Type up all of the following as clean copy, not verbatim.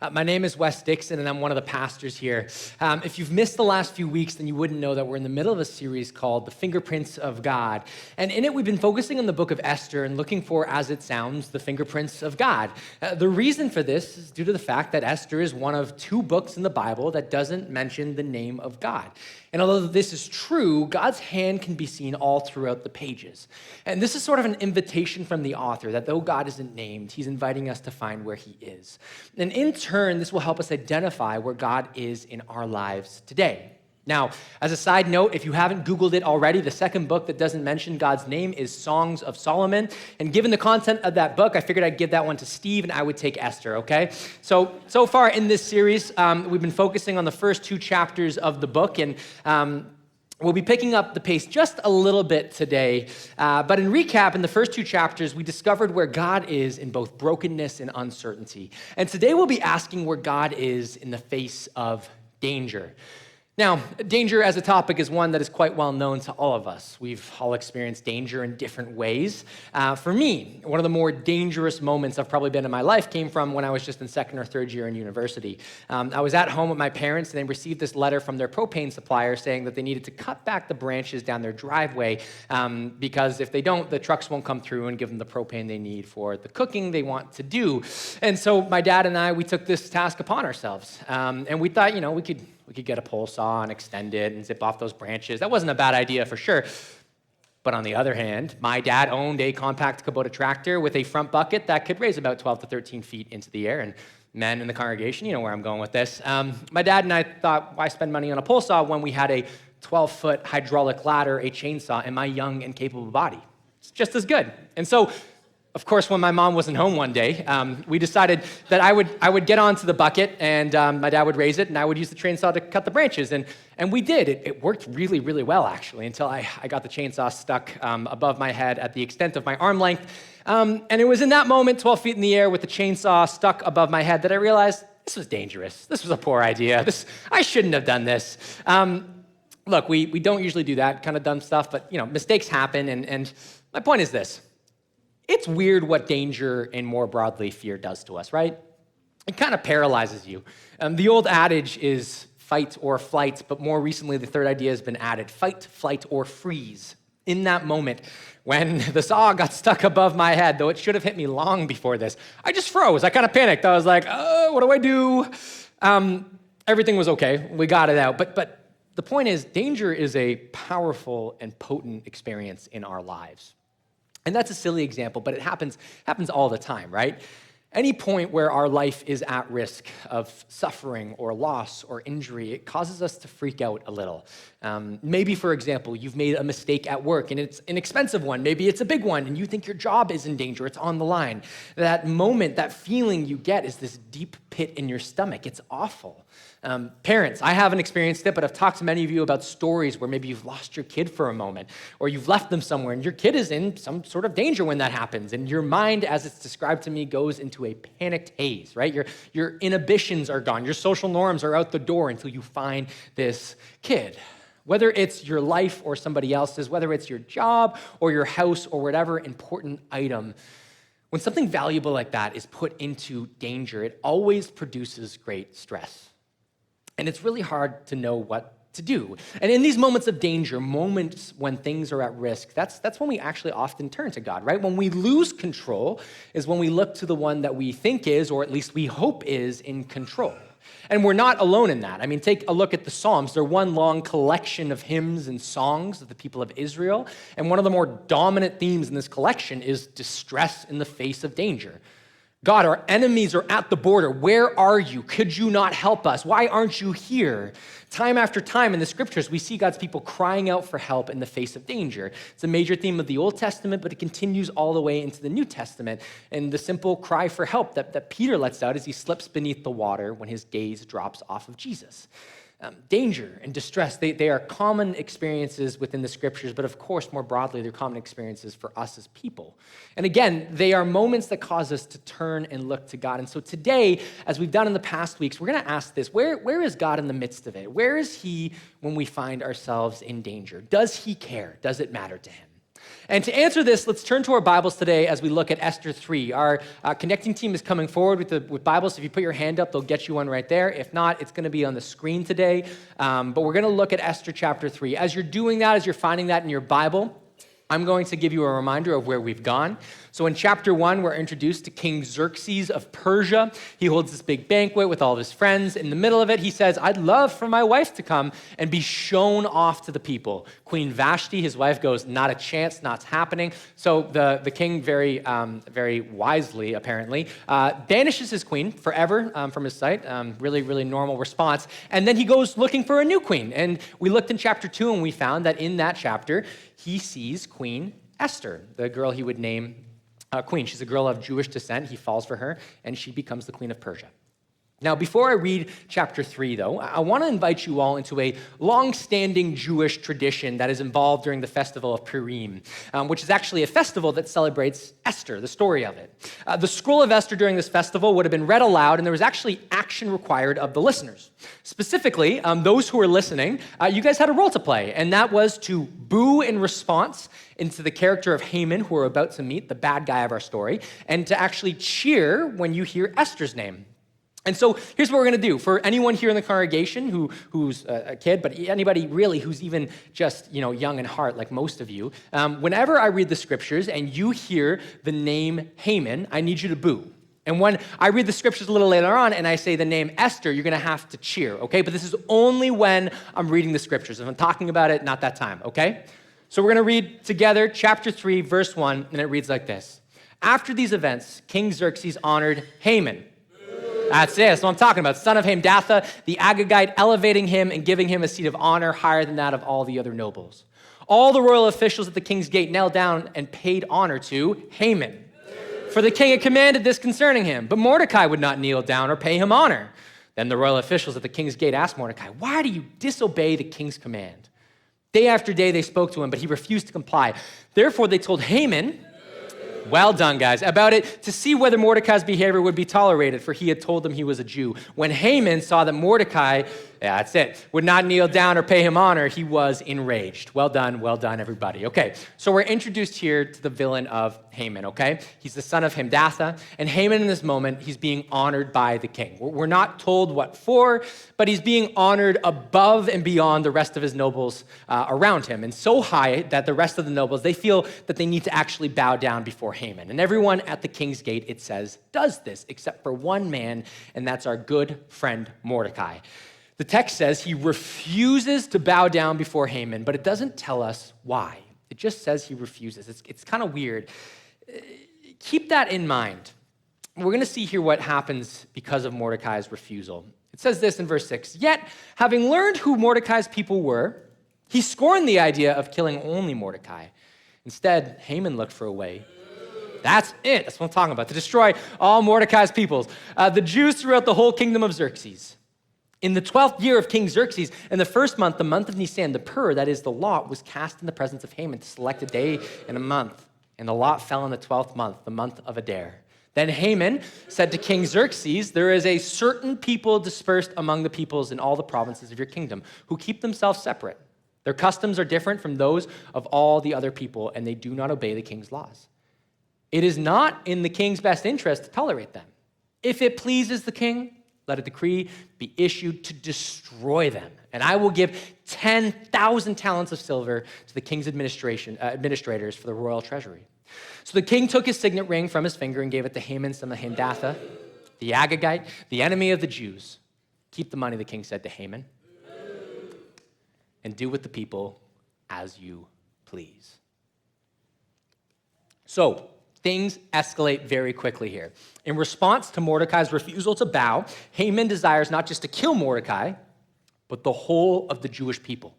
My name is Wes Dickson, and I'm one of the pastors here. If you've missed the last few weeks, then you wouldn't know that we're in the middle of a series called The Fingerprints of God. And in it, we've been focusing on the book of Esther and looking for, as it sounds, the fingerprints of God. The reason for this is due to the fact that Esther is one of two books in the Bible that doesn't mention the name of God. And although this is true, God's hand can be seen all throughout the pages. And this is sort of an invitation from the author that though God isn't named, he's inviting us to find where he is. And in turn, this will help us identify where God is in our lives today. Now, as a side note, if you haven't Googled it already, the second book that doesn't mention God's name is Songs of Solomon. And given the content of that book, I figured I'd give that one to Steve and I would take Esther, okay? So far in this series, we've been focusing on the first two chapters of the book, and we'll be picking up the pace just a little bit today. But in recap, in the first two chapters, we discovered where God is in both brokenness and uncertainty. And today we'll be asking where God is in the face of danger. Now, danger as a topic is one that is quite well known to all of us. We've all experienced danger in different ways. For me, one of the more dangerous moments I've probably been in my life came from when I was just in second or third year in university. I was at home with my parents, and they received this letter from their propane supplier saying that they needed to cut back the branches down their driveway because if they don't, the trucks won't come through and give them the propane they need for the cooking they want to do. And so my dad and I, we took this task upon ourselves. And we thought, we could get a pole saw and extend it and zip off those branches. That wasn't a bad idea for sure. But on the other hand, my dad owned a compact Kubota tractor with a front bucket that could raise about 12 to 13 feet into the air. And men in the congregation, you know where I'm going with this. My dad and I thought, why spend money on a pole saw when we had a 12-foot hydraulic ladder, a chainsaw, and my young and capable body? It's just as good. And so, of course, when my mom wasn't home one day, we decided that I would get onto the bucket and my dad would raise it and I would use the chainsaw to cut the branches. And we did. It worked really, really well, actually, until I got the chainsaw stuck above my head at the extent of my arm length. And it was in that moment, 12 feet in the air with the chainsaw stuck above my head, that I realized this was dangerous. This was a poor idea. I shouldn't have done this. Look, we don't usually do that kind of dumb stuff, but mistakes happen. And my point is this. It's weird what danger and more broadly fear does to us, right? It kind of paralyzes you. The old adage is fight or flight, but more recently the third idea has been added, fight, flight, or freeze. In that moment, when the saw got stuck above my head, though it should have hit me long before this, I just froze. I kind of panicked. I was like, what do I do? Everything was okay. We got it out. But the point is, danger is a powerful and potent experience in our lives. And that's a silly example, but it happens all the time, right? Any point where our life is at risk of suffering or loss or injury, it causes us to freak out a little. Maybe, for example, you've made a mistake at work and it's an expensive one. Maybe it's a big one and you think your job is in danger. It's on the line. That moment, that feeling you get is this deep pit in your stomach. It's awful. Parents, I haven't experienced it, but I've talked to many of you about stories where maybe you've lost your kid for a moment or you've left them somewhere and your kid is in some sort of danger when that happens. And your mind, as it's described to me, goes into a panicked haze, right? Your inhibitions are gone. Your social norms are out the door until you find this kid. Whether it's your life or somebody else's, whether it's your job or your house or whatever important item, when something valuable like that is put into danger, it always produces great stress. And it's really hard to know what to do. And in these moments of danger, moments when things are at risk, that's when we actually often turn to God, right? When we lose control is when we look to the one that we think is, or at least we hope is, in control. And we're not alone in that. I mean, take a look at the Psalms. They're one long collection of hymns and songs of the people of Israel. And one of the more dominant themes in this collection is distress in the face of danger. God, our enemies are at the border. Where are you? Could you not help us? Why aren't you here? Time after time in the scriptures, we see God's people crying out for help in the face of danger. It's a major theme of the Old Testament, but it continues all the way into the New Testament. And the simple cry for help that Peter lets out as he slips beneath the water when his gaze drops off of Jesus. Danger and distress, they are common experiences within the scriptures, but of course, more broadly, they're common experiences for us as people. And again, they are moments that cause us to turn and look to God. And so today, as we've done in the past weeks, we're going to ask this, where is God in the midst of it? Where is he when we find ourselves in danger? Does he care? Does it matter to him? And to answer this, let's turn to our Bibles today as we look at Esther 3. Our connecting team is coming forward with Bibles. If you put your hand up, they'll get you one right there. If not, it's going to be on the screen today. But we're going to look at Esther chapter 3. As you're doing that, as you're finding that in your Bible, I'm going to give you a reminder of where we've gone. So in chapter 1, we're introduced to King Xerxes of Persia. He holds this big banquet with all of his friends. In the middle of it, he says, I'd love for my wife to come and be shown off to the people. Queen Vashti, his wife, goes, not a chance, not happening. So the king very wisely, apparently, banishes his queen forever from his sight. Really, really normal response. And then he goes looking for a new queen. And we looked in chapter 2 and we found that in that chapter, he sees Queen Esther, the girl he would name queen. She's a girl of Jewish descent. He falls for her, and she becomes the queen of Persia. Now, before I read chapter 3, though, I want to invite you all into a long-standing Jewish tradition that is involved during the festival of Purim, which is actually a festival that celebrates Esther, the story of it. The scroll of Esther during this festival would have been read aloud, and there was actually action required of the listeners. Specifically, those who were listening, you guys had a role to play, and that was to boo in response into the character of Haman, who we're about to meet, the bad guy of our story, and to actually cheer when you hear Esther's name. And so here's what we're going to do. For anyone here in the congregation who's a kid, but anybody really who's even just young in heart, like most of you, whenever I read the scriptures and you hear the name Haman, I need you to boo. And when I read the scriptures a little later on and I say the name Esther, you're going to have to cheer, okay? But this is only when I'm reading the scriptures. If I'm talking about it, not that time, okay? So we're going to read together chapter 3, verse 1, and it reads like this. After these events, King Xerxes honored Haman. That's it. That's what I'm talking about. Son of Hamdatha, the Agagite, elevating him and giving him a seat of honor higher than that of all the other nobles. All the royal officials at the king's gate knelt down and paid honor to Haman. For the king had commanded this concerning him, but Mordecai would not kneel down or pay him honor. Then the royal officials at the king's gate asked Mordecai, why do you disobey the king's command? Day after day they spoke to him, but he refused to comply. Therefore they told Haman, well done, guys, about it to see whether Mordecai's behavior would be tolerated, for he had told them he was a Jew. When Haman saw that Mordecai, that's it, would not kneel down or pay him honor, he was enraged. Well done, everybody. Okay, so we're introduced here to the villain of Haman, okay? He's the son of Hamdatha, and Haman in this moment, he's being honored by the king. We're not told what for, but he's being honored above and beyond the rest of his nobles around him, and so high that the rest of the nobles, they feel that they need to actually bow down before Haman. And everyone at the king's gate, it says, does this, except for one man, and that's our good friend Mordecai. The text says he refuses to bow down before Haman, but it doesn't tell us why. It just says he refuses. It's kind of weird. Keep that in mind. We're going to see here what happens because of Mordecai's refusal. It says this in verse 6, yet having learned who Mordecai's people were, he scorned the idea of killing only Mordecai. Instead, Haman looked for a way. That's it. That's what I'm talking about, to destroy all Mordecai's peoples, the Jews throughout the whole kingdom of Xerxes. In the 12th year of King Xerxes, in the first month, the month of Nisan, the pur, that is the lot, was cast in the presence of Haman to select a day and a month. And the lot fell in the 12th month, the month of Adar. Then Haman said to King Xerxes, there is a certain people dispersed among the peoples in all the provinces of your kingdom who keep themselves separate. Their customs are different from those of all the other people, and they do not obey the king's laws. It is not in the king's best interest to tolerate them. If it pleases the king, let a decree be issued to destroy them. And I will give 10,000 talents of silver to the king's administrators for the royal treasury. So the king took his signet ring from his finger and gave it to Haman, son of Hamdatha, the Agagite, the enemy of the Jews. Keep the money, the king said to Haman, and do with the people as you please. So, things escalate very quickly here. In response to Mordecai's refusal to bow, Haman desires not just to kill Mordecai, but the whole of the Jewish people.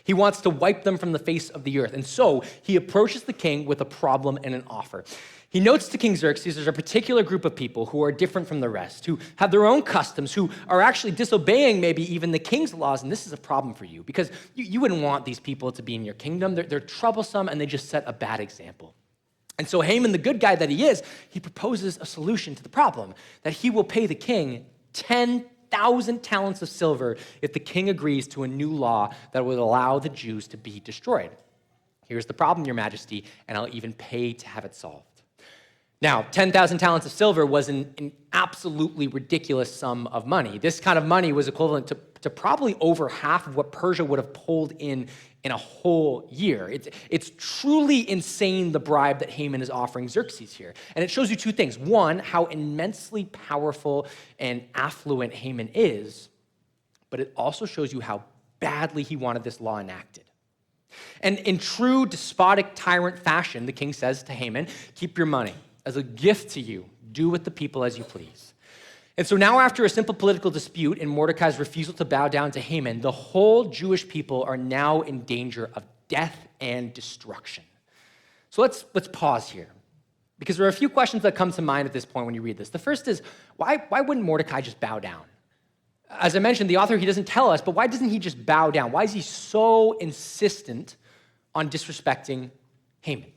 He wants to wipe them from the face of the earth. And so he approaches the king with a problem and an offer. He notes to King Xerxes there's a particular group of people who are different from the rest, who have their own customs, who are actually disobeying maybe even the king's laws. And this is a problem for you because you wouldn't want these people to be in your kingdom. They're troublesome and they just set a bad example. And so Haman, the good guy that he is, he proposes a solution to the problem, that he will pay the king 10,000 talents of silver if the king agrees to a new law that would allow the Jews to be destroyed. Here's the problem, your majesty, and I'll even pay to have it solved. Now, 10,000 talents of silver was an absolutely ridiculous sum of money. This kind of money was equivalent to probably over half of what Persia would have pulled in a whole year. It's truly insane, the bribe that Haman is offering Xerxes here. And it shows you two things. One, how immensely powerful and affluent Haman is, but it also shows you how badly he wanted this law enacted. And in true despotic tyrant fashion, the king says to Haman, keep your money. As a gift to you, do with the people as you please. And so now, after a simple political dispute and Mordecai's refusal to bow down to Haman, the whole Jewish people are now in danger of death and destruction. So let's pause here, because there are a few questions that come to mind at this point when you read this. The first is, why wouldn't Mordecai just bow down? As I mentioned, the author, he doesn't tell us, but why doesn't he just bow down? Why is he so insistent on disrespecting Haman?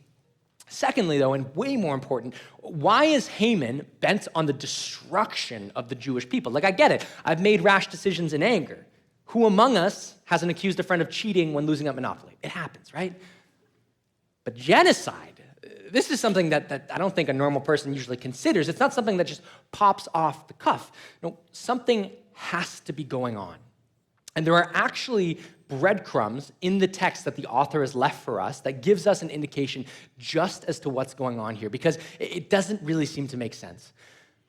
Secondly, though, and way more important, why is Haman bent on the destruction of the Jewish people? Like, I get it. I've made rash decisions in anger. Who among us hasn't accused a friend of cheating when losing at Monopoly? It happens, right? But genocide, this is something that I don't think a normal person usually considers. It's not something that just pops off the cuff. No, something has to be going on. And there are actually breadcrumbs in the text that the author has left for us that gives us an indication just as to what's going on here, because it doesn't really seem to make sense.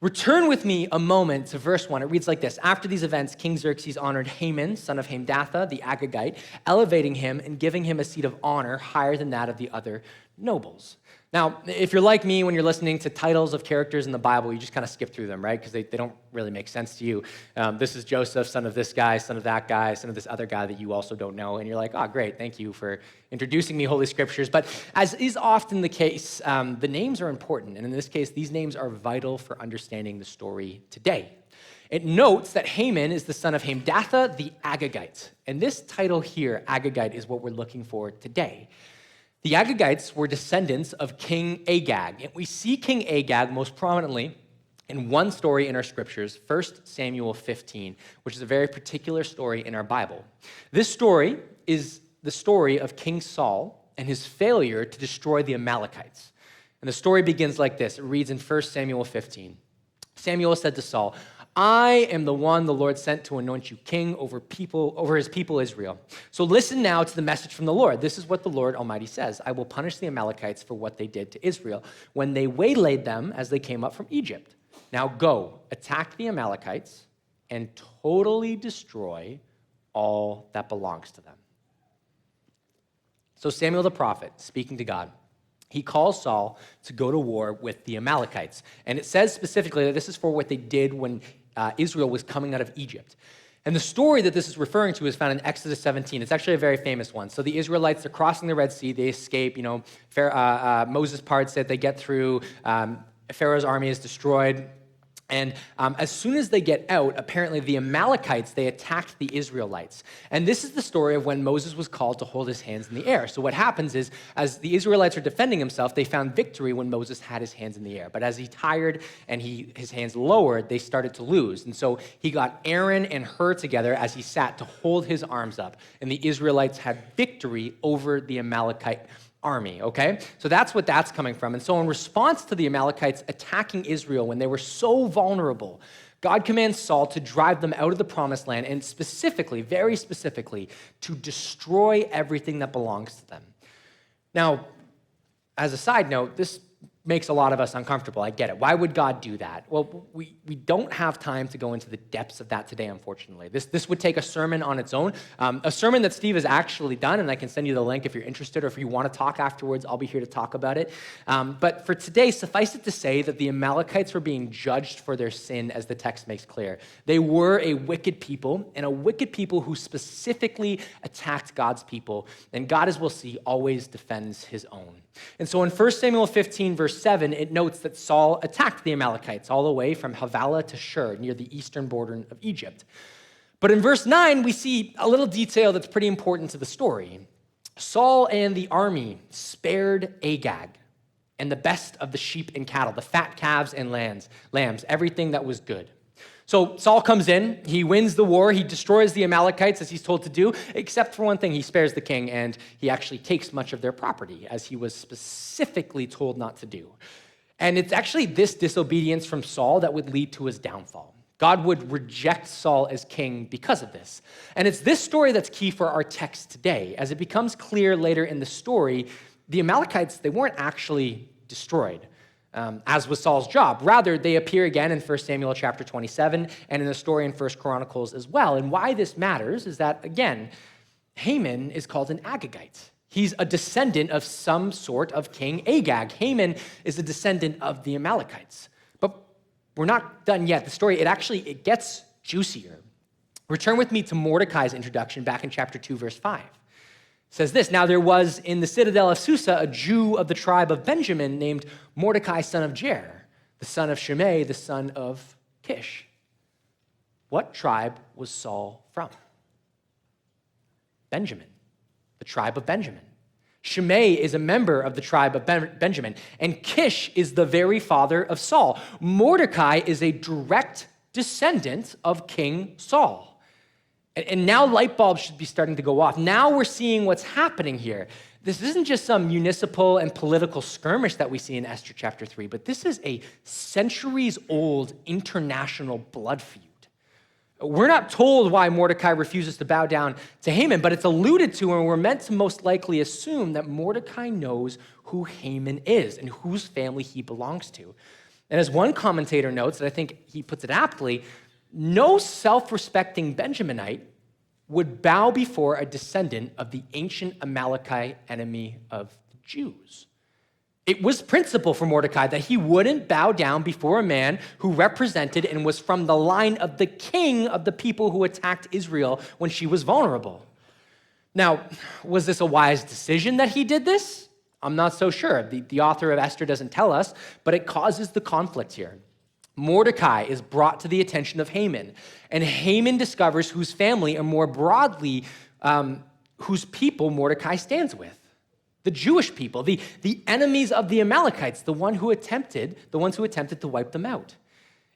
Return with me a moment to verse 1. It reads like this. After these events, King Xerxes honored Haman, son of Hamdatha, the Agagite, elevating him and giving him a seat of honor higher than that of the other nobles. Now, if you're like me, when you're listening to titles of characters in the Bible, you just kind of skip through them, right? Because they don't really make sense to you. This is Joseph, son of this guy, son of that guy, son of this other guy that you also don't know. And you're like, oh, great, thank you for introducing me, Holy Scriptures. But as is often the case, the names are important. And in this case, these names are vital for understanding the story today. It notes that Haman is the son of Hamdatha, the Agagite. And this title here, Agagite, is what we're looking for today. The Agagites were descendants of King Agag, and we see King Agag most prominently in one story in our scriptures, 1 Samuel 15, which is a very particular story in our Bible. This story is the story of King Saul and his failure to destroy the Amalekites. And the story begins like this. It reads in 1 Samuel 15. Samuel said to Saul, I am the one the Lord sent to anoint you king over his people Israel. So listen now to the message from the Lord. This is what the Lord Almighty says. I will punish the Amalekites for what they did to Israel when they waylaid them as they came up from Egypt. Now go, attack the Amalekites and totally destroy all that belongs to them. So Samuel the prophet, speaking to God, he calls Saul to go to war with the Amalekites. And it says specifically that this is for what they did when Israel was coming out of Egypt. And the story that this is referring to is found in Exodus 17. It's actually a very famous one. So the Israelites are crossing the Red Sea. They escape. Moses parts it. They get through. Pharaoh's army is destroyed. And as soon as they get out, apparently the Amalekites, they attacked the Israelites. And this is the story of when Moses was called to hold his hands in the air. So what happens is, as the Israelites are defending himself, they found victory when Moses had his hands in the air. But as he tired and his hands lowered, they started to lose. And so he got Aaron and Hur together as he sat to hold his arms up. And the Israelites had victory over the Amalekite army, okay? So that's what that's coming from. And so in response to the Amalekites attacking Israel when they were so vulnerable, God commands Saul to drive them out of the promised land and specifically, very specifically, to destroy everything that belongs to them. Now, as a side note, this makes a lot of us uncomfortable. I get it. Why would God do that? Well, we don't have time to go into the depths of that today, unfortunately. This would take a sermon on its own, a sermon that Steve has actually done, and I can send you the link if you're interested, or if you want to talk afterwards, I'll be here to talk about it. But for today, suffice it to say that the Amalekites were being judged for their sin, as the text makes clear. They were a wicked people, and a wicked people who specifically attacked God's people, and God, as we'll see, always defends his own. And so in 1 Samuel 15, verse 7, it notes that Saul attacked the Amalekites all the way from Havilah to Shur, near the eastern border of Egypt. But in verse 9, we see a little detail that's pretty important to the story. Saul and the army spared Agag and the best of the sheep and cattle, the fat calves and lambs, everything that was good. So Saul comes in, he wins the war, he destroys the Amalekites as he's told to do, except for one thing, he spares the king and he actually takes much of their property as he was specifically told not to do. And it's actually this disobedience from Saul that would lead to his downfall. God would reject Saul as king because of this. And it's this story that's key for our text today. As it becomes clear later in the story, the Amalekites, they weren't actually destroyed. As was Saul's job. Rather, they appear again in 1 Samuel chapter 27 and in the story in 1 Chronicles as well. And why this matters is that, again, Haman is called an Agagite. He's a descendant of some sort of King Agag. Haman is a descendant of the Amalekites. But we're not done yet. The story, it gets juicier. Return with me to Mordecai's introduction back in chapter 2, verse 5. It says this, now there was in the citadel of Susa a Jew of the tribe of Benjamin named Mordecai, son of Jair, the son of Shimei, the son of Kish. What tribe was Saul from? Benjamin, the tribe of Benjamin. Shimei is a member of the tribe of Benjamin, and Kish is the very father of Saul. Mordecai is a direct descendant of King Saul. And now light bulbs should be starting to go off. Now we're seeing what's happening here. This isn't just some municipal and political skirmish that we see in Esther chapter 3, but this is a centuries-old international blood feud. We're not told why Mordecai refuses to bow down to Haman, but it's alluded to, and we're meant to most likely assume that Mordecai knows who Haman is and whose family he belongs to. And as one commentator notes, and I think he puts it aptly, no self-respecting Benjaminite would bow before a descendant of the ancient Amalekite enemy of the Jews. It was principle for Mordecai that he wouldn't bow down before a man who represented and was from the line of the king of the people who attacked Israel when she was vulnerable. Now, was this a wise decision that he did this? I'm not so sure. The author of Esther doesn't tell us, but it causes the conflict here. Mordecai is brought to the attention of Haman, and Haman discovers whose family, or more broadly, whose people Mordecai stands with. The Jewish people, the enemies of the Amalekites, the ones who attempted to wipe them out.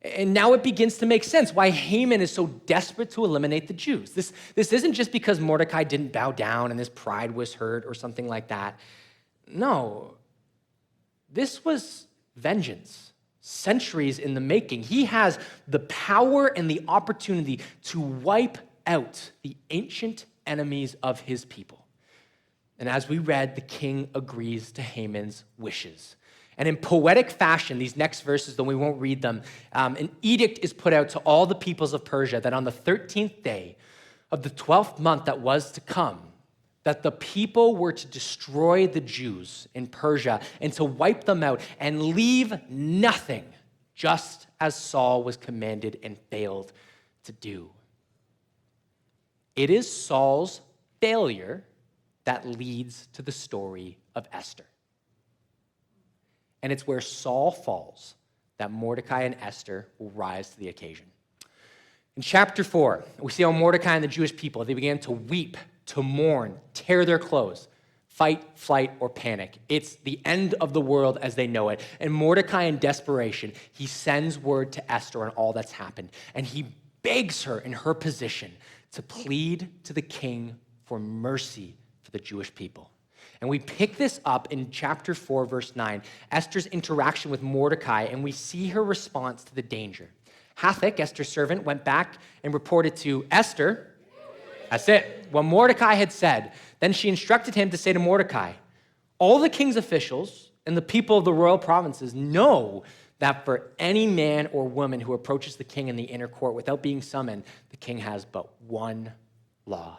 And now it begins to make sense why Haman is so desperate to eliminate the Jews. This isn't just because Mordecai didn't bow down and his pride was hurt or something like that. No, this was vengeance. Centuries in the making. He has the power and the opportunity to wipe out the ancient enemies of his people. And as we read, the king agrees to Haman's wishes. And in poetic fashion, these next verses, though we won't read them, an edict is put out to all the peoples of Persia that on the 13th day of the 12th month that was to come, that the people were to destroy the Jews in Persia and to wipe them out and leave nothing, just as Saul was commanded and failed to do. It is Saul's failure that leads to the story of Esther. And it's where Saul falls that Mordecai and Esther will rise to the occasion. In chapter 4, we see how Mordecai and the Jewish people, they began to weep, to mourn, tear their clothes, fight, flight, or panic. It's the end of the world as they know it. And Mordecai, in desperation, he sends word to Esther on all that's happened. And he begs her in her position to plead to the king for mercy for the Jewish people. And we pick this up in chapter 4, verse 9, Esther's interaction with Mordecai, and we see her response to the danger. Hathach, Esther's servant, went back and reported to Esther. That's it. What Mordecai had said. Then she instructed him to say to Mordecai, all the king's officials and the people of the royal provinces know that for any man or woman who approaches the king in the inner court without being summoned, the king has but one law,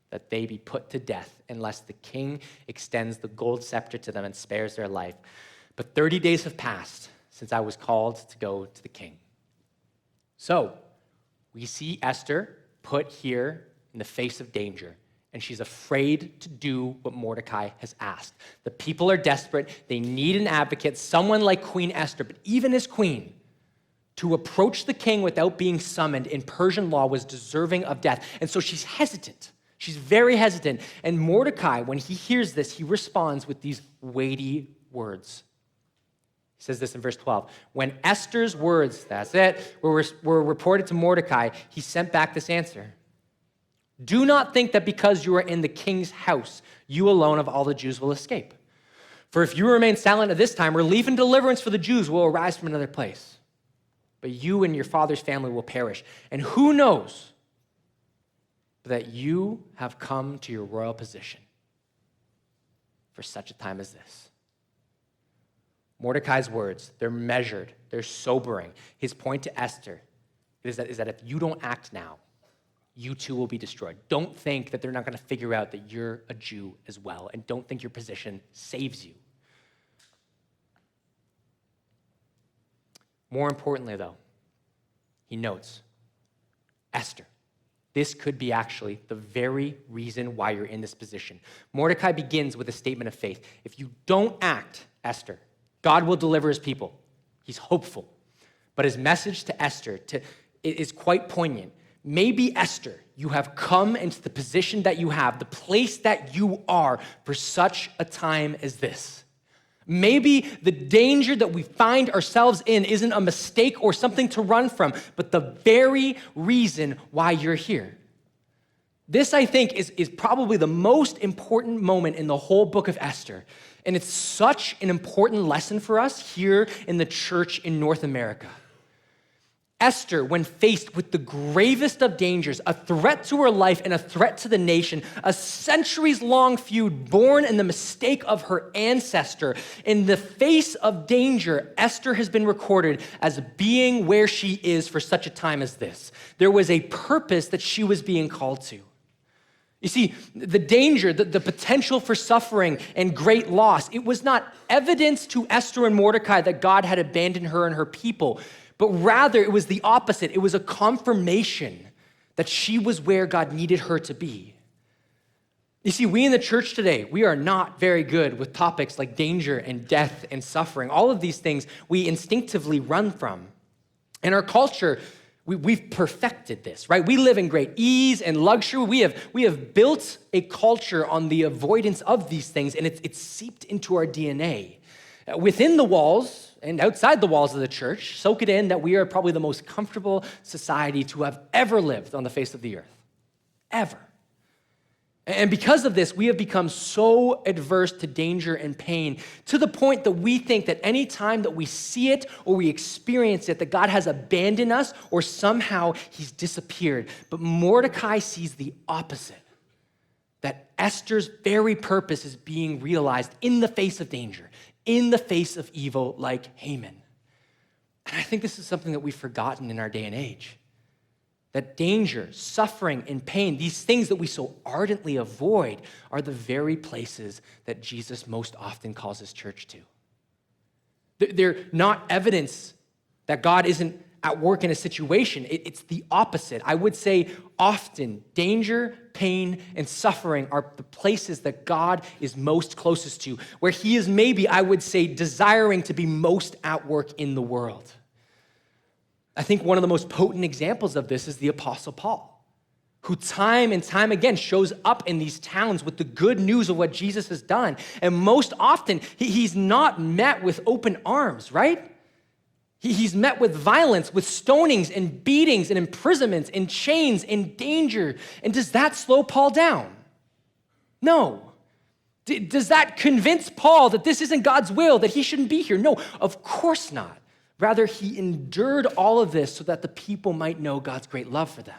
that they be put to death unless the king extends the gold scepter to them and spares their life. But 30 days have passed since I was called to go to the king. So we see Esther put here in the face of danger, and she's afraid to do what Mordecai has asked. The people are desperate. They need an advocate, someone like Queen Esther, but even as queen, to approach the king without being summoned in Persian law was deserving of death. And so she's hesitant. She's very hesitant. And Mordecai, when he hears this, he responds with these weighty words. He says this in verse 12. When Esther's words, that's it, were reported to Mordecai, he sent back this answer. Do not think that because you are in the king's house, you alone of all the Jews will escape. For if you remain silent at this time, relief and deliverance for the Jews will arise from another place. But you and your father's family will perish. And who knows that you have come to your royal position for such a time as this? Mordecai's words, they're measured, they're sobering. His point to Esther is that if you don't act now, you too will be destroyed. Don't think that they're not going to figure out that you're a Jew as well, and don't think your position saves you. More importantly, though, he notes, Esther, this could be actually the very reason why you're in this position. Mordecai begins with a statement of faith. If you don't act, Esther, God will deliver his people. He's hopeful. But his message to Esther is quite poignant. Maybe, Esther, you have come into the position that you have, the place that you are for such a time as this. Maybe the danger that we find ourselves in isn't a mistake or something to run from, but the very reason why you're here. This, I think, is probably the most important moment in the whole book of Esther. And it's such an important lesson for us here in the church in North America. Esther, when faced with the gravest of dangers, a threat to her life and a threat to the nation, a centuries-long feud born in the mistake of her ancestor, in the face of danger, Esther has been recorded as being where she is for such a time as this. There was a purpose that she was being called to. You see, the danger, the potential for suffering and great loss, it was not evidence to Esther and Mordecai that God had abandoned her and her people, but rather it was the opposite. It was a confirmation that she was where God needed her to be. You see, we in the church today, we are not very good with topics like danger and death and suffering. All of these things we instinctively run from. In our culture, we've perfected this, right? We live in great ease and luxury. We have built a culture on the avoidance of these things, and it's seeped into our DNA. Within the walls and outside the walls of the church, soak it in that we are probably the most comfortable society to have ever lived on the face of the earth. Ever. And because of this, we have become so adverse to danger and pain to the point that we think that any time that we see it or we experience it, that God has abandoned us or somehow he's disappeared. But Mordecai sees the opposite, that Esther's very purpose is being realized in the face of danger, in the face of evil like Haman. And I think this is something that we've forgotten in our day and age. That danger, suffering, and pain, these things that we so ardently avoid, are the very places that Jesus most often calls his church to. They're not evidence that God isn't at work in a situation. It's the opposite. I would say often danger, pain, and suffering are the places that God is most closest to, where he is maybe, I would say, desiring to be most at work in the world. I think one of the most potent examples of this is the Apostle Paul, who time and time again shows up in these towns with the good news of what Jesus has done. And most often, he's not met with open arms, right? He's met with violence, with stonings and beatings and imprisonments and chains and danger. And does that slow Paul down? No. Does that convince Paul that this isn't God's will, that he shouldn't be here? No, of course not. Rather, he endured all of this so that the people might know God's great love for them.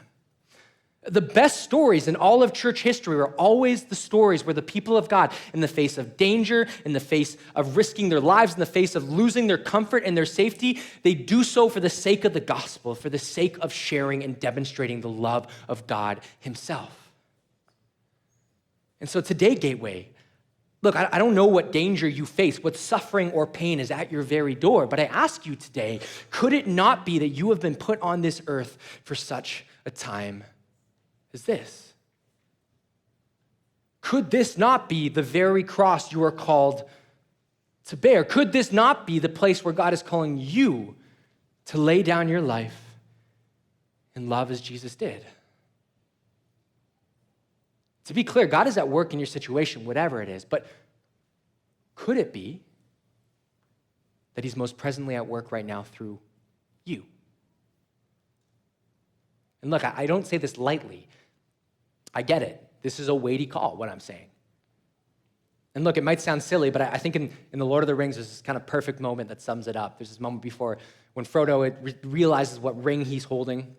The best stories in all of church history are always the stories where the people of God, in the face of danger, in the face of risking their lives, in the face of losing their comfort and their safety, they do so for the sake of the gospel, for the sake of sharing and demonstrating the love of God himself. And so today, Gateway, look, I don't know what danger you face, what suffering or pain is at your very door, but I ask you today, could it not be that you have been put on this earth for such a time as this? Could this not be the very cross you are called to bear? Could this not be the place where God is calling you to lay down your life and love as Jesus did? To be clear, God is at work in your situation, whatever it is, but could it be that he's most presently at work right now through you. And look, I don't say this lightly. I get it. This is a weighty call, what I'm saying. And look, it might sound silly, but I think in The Lord of the Rings, there's this kind of perfect moment that sums it up. There's this moment before when Frodo realizes what ring he's holding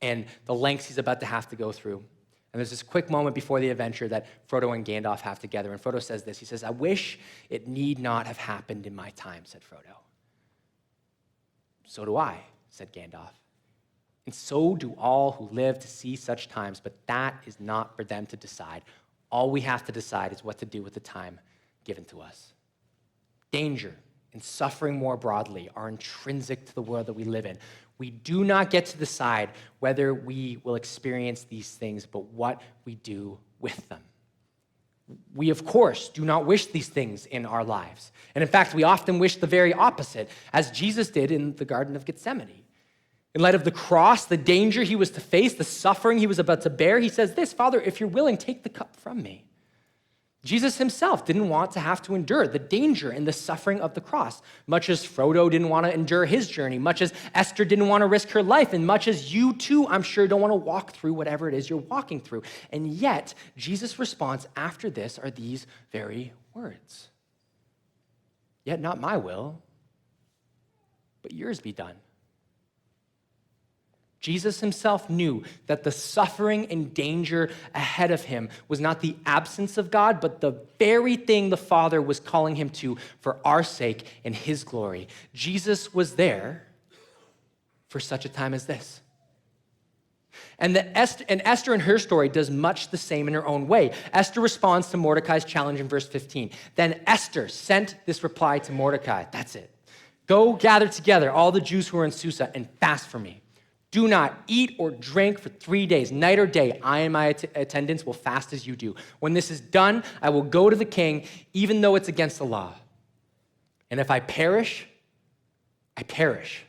and the lengths he's about to have to go through. And there's this quick moment before the adventure that Frodo and Gandalf have together. And Frodo says this. He says, "I wish it need not have happened in my time," said Frodo. "So do I," said Gandalf. "And so do all who live to see such times, but that is not for them to decide. All we have to decide is what to do with the time given to us." Danger and suffering more broadly are intrinsic to the world that we live in. We do not get to decide whether we will experience these things, but what we do with them. We, of course, do not wish these things in our lives. And in fact, we often wish the very opposite, as Jesus did in the Garden of Gethsemane. In light of the cross, the danger he was to face, the suffering he was about to bear, he says this, "Father, if you're willing, take the cup from me." Jesus himself didn't want to have to endure the danger and the suffering of the cross, much as Frodo didn't want to endure his journey, much as Esther didn't want to risk her life, and much as you too, I'm sure, don't want to walk through whatever it is you're walking through. And yet, Jesus' response after this are these very words. "Yet not my will, but yours be done." Jesus himself knew that the suffering and danger ahead of him was not the absence of God, but the very thing the Father was calling him to for our sake and his glory. Jesus was there for such a time as this. And Esther in her story does much the same in her own way. Esther responds to Mordecai's challenge in verse 15. Then Esther sent this reply to Mordecai. That's it. "Go gather together all the Jews who are in Susa and fast for me. Do not eat or drink for 3 days, night or day. I and my attendants will fast as you do. When this is done, I will go to the king, even though it's against the law. And if I perish, I perish."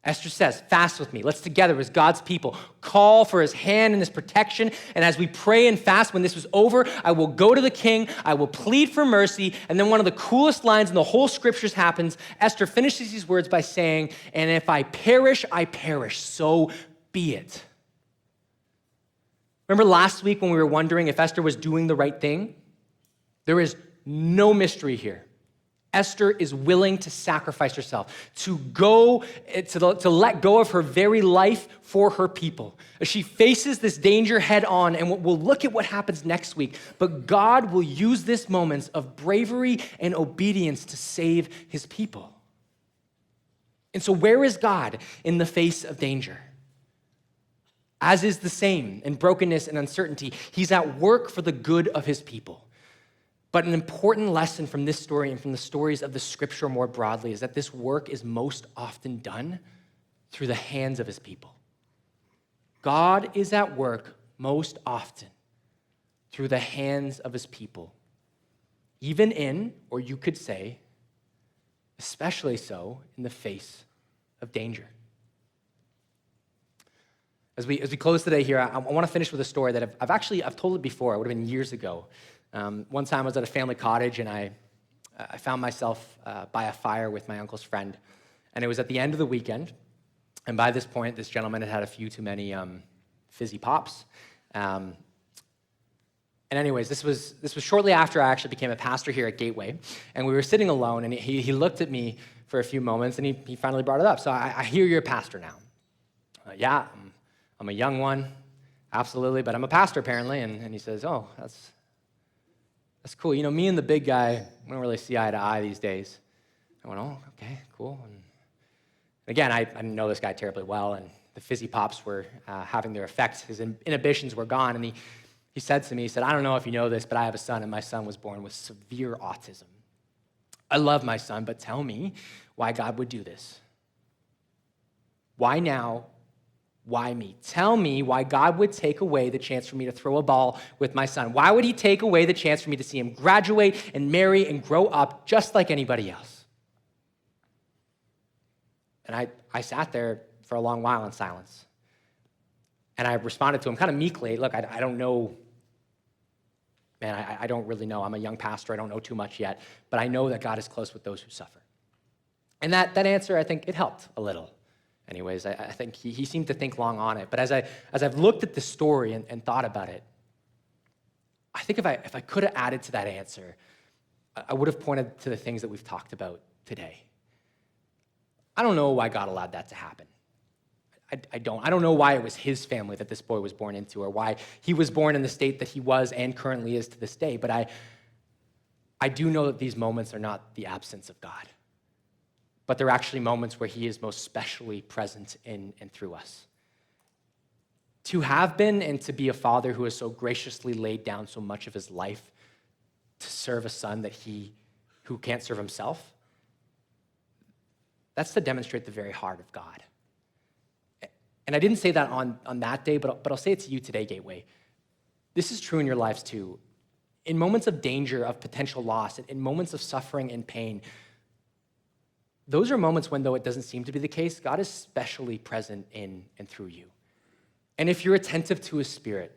Esther says, "Fast with me. Let's together as God's people call for his hand and his protection. And as we pray and fast, when this was over, I will go to the king. I will plead for mercy." And then one of the coolest lines in the whole scriptures happens. Esther finishes these words by saying, "And if I perish, I perish. So be it." Remember last week when we were wondering if Esther was doing the right thing? There is no mystery here. Esther is willing to sacrifice herself, to let go of her very life for her people. She faces this danger head on, and we'll look at what happens next week. But God will use this moments of bravery and obedience to save his people. And so where is God in the face of danger? As is the same in brokenness and uncertainty, he's at work for the good of his people. But an important lesson from this story and from the stories of the scripture more broadly is that this work is most often done through the hands of his people. God is at work most often through the hands of his people, even in, or you could say, especially so in the face of danger. As we close today here, I want to finish with a story that I've told it before. It would have been years ago. One time I was at a family cottage, and I found myself by a fire with my uncle's friend. And it was at the end of the weekend. And by this point, this gentleman had a few too many fizzy pops. And anyways, this was shortly after I actually became a pastor here at Gateway. And we were sitting alone, and he looked at me for a few moments, and he finally brought it up. "So I hear you're a pastor now." "Yeah, I'm a young one, absolutely, but I'm a pastor apparently." And he says, "Oh, that's cool. You know, me and the big guy, we don't really see eye to eye these days." I went, "Oh, okay, cool." And again, I didn't know this guy terribly well, and the fizzy pops were having their effect. His inhibitions were gone, and he said to me, he said, "I don't know if you know this, but I have a son, and my son was born with severe autism. I love my son, but tell me why God would do this. Why now? Why me? Tell me why God would take away the chance for me to throw a ball with my son. Why would he take away the chance for me to see him graduate and marry and grow up just like anybody else?" And I sat there for a long while in silence. And I responded to him kind of meekly, "Look, I don't know man, I don't really know. I'm a young pastor. I don't know too much yet. But I know that God is close with those who suffer. And that answer, I think, it helped a little. Anyways, I think he seemed to think long on it. But as I've looked at the story and thought about it, I think if I could have added to that answer, I would have pointed to the things that we've talked about today. I don't know why God allowed that to happen. I don't know why it was his family that this boy was born into, or why he was born in the state that he was and currently is to this day. But I do know that these moments are not the absence of God, but they're actually moments where he is most specially present in and through us. To have been and to be a father who has so graciously laid down so much of his life to serve a son who can't serve himself, that's to demonstrate the very heart of God. And I didn't say that on that day, but I'll say it to you today, Gateway. This is true in your lives too. In moments of danger, of potential loss, in moments of suffering and pain, those are moments when, though it doesn't seem to be the case, God is specially present in and through you. And if you're attentive to his Spirit,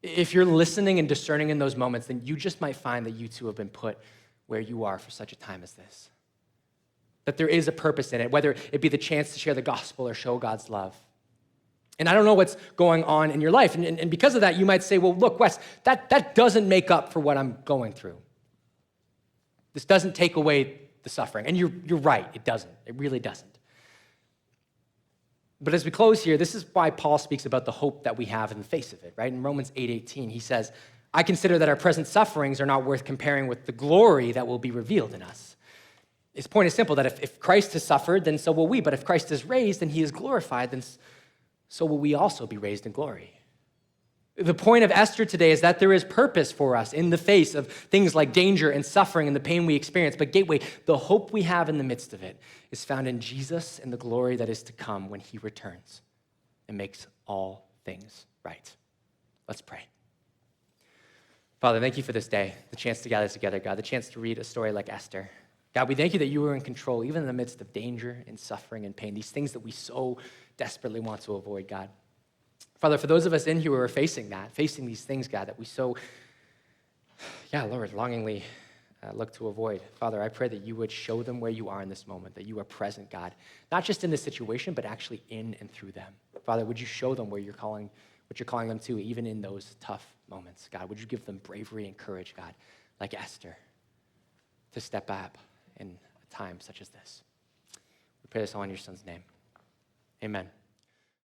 if you're listening and discerning in those moments, then you just might find that you too have been put where you are for such a time as this. That there is a purpose in it, whether it be the chance to share the gospel or show God's love. And I don't know what's going on in your life. And because of that, you might say, well, look, Wes, that doesn't make up for what I'm going through. This doesn't take away the suffering. And you're right, it doesn't. It really doesn't. But as we close here, this is why Paul speaks about the hope that we have in the face of it, right? In Romans 8:18, he says, I consider that our present sufferings are not worth comparing with the glory that will be revealed in us. His point is simple, that if Christ has suffered, then so will we. But if Christ is raised and he is glorified, then so will we also be raised in glory. The point of Esther today is that there is purpose for us in the face of things like danger and suffering and the pain we experience. But Gateway, the hope we have in the midst of it is found in Jesus and the glory that is to come when he returns and makes all things right. Let's pray. Father, thank you for this day, the chance to gather together, God, the chance to read a story like Esther. God, we thank you that you are in control, even in the midst of danger and suffering and pain, these things that we so desperately want to avoid, God. Father, for those of us in here who are facing these things, God, that we so, Lord, longingly look to avoid. Father, I pray that you would show them where you are in this moment, that you are present, God, not just in this situation, but actually in and through them. Father, would you show them what you're calling them to, even in those tough moments, God? Would you give them bravery and courage, God, like Esther, to step up in a time such as this? We pray this all in your son's name. Amen.